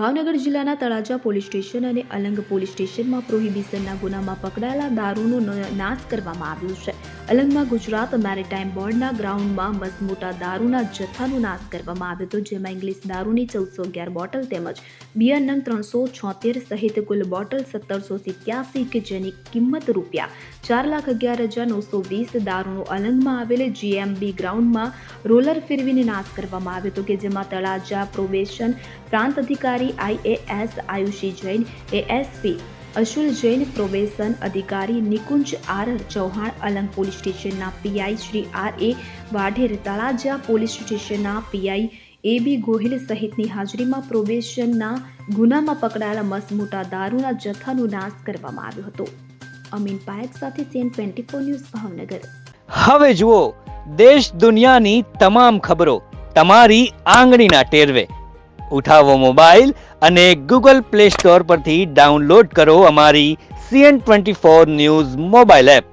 ભાવનગર જિલ્લાના Talaja police station અને Alang police સ્ટેશનમાં પ્રોહિબિશનના ગુનામાં પકડાયેલા દારૂનો નાશ કરવામાં આવ્યો છે. અલંગમાં ગુજરાત મેરીટાઈમ બોર્ડના ગ્રાઉન્ડમાં મસમોટા દારૂના જથ્થાનો નાશ કરવામાં આવ્યો હતો, જેમાં ઇંગ્લિશ દારૂની 1411 બોટલ તેમજ બિયર નંગ 376 સહિત કુલ બોટલ 1787 કે જેની કિંમત ₹4,11,920 દારૂનો અલંગમાં આવેલ GMB ગ્રાઉન્ડમાં રોલર ફેરવીને નાશ કરવામાં આવ્યો હતો, કે જેમાં તળાજા પ્રોબેશન પ્રાંત અધિકારી IAS Ayushi Jain, ASP Ashul Jain, probation અધિકારી નિકુંજ R ચૌહાણ, અલંગ પોલીસ સ્ટેશનના PI Shri RA Vadher, Talaja police સ્ટેશનના PI AB ગોહિલ સહિતની હાજરીમાં પ્રોબેશનના ગુનામાં પકડાયેલા મસમોટા દારૂના જથ્થાનો નાશ કરવામાં આવ્યો હતો. અમીન પાયક સાથે CN24 ન્યૂઝ ભાવનગર. હવે જુઓ દેશ દુનિયાની તમામ ખબરો તમારી આંગળીના ટેરવે. ઉઠાવો મોબાઈલ અને Google Play Store પરથી ડાઉનલોડ કરો અમારી CN24 ન્યૂઝ મોબાઈલ એપ.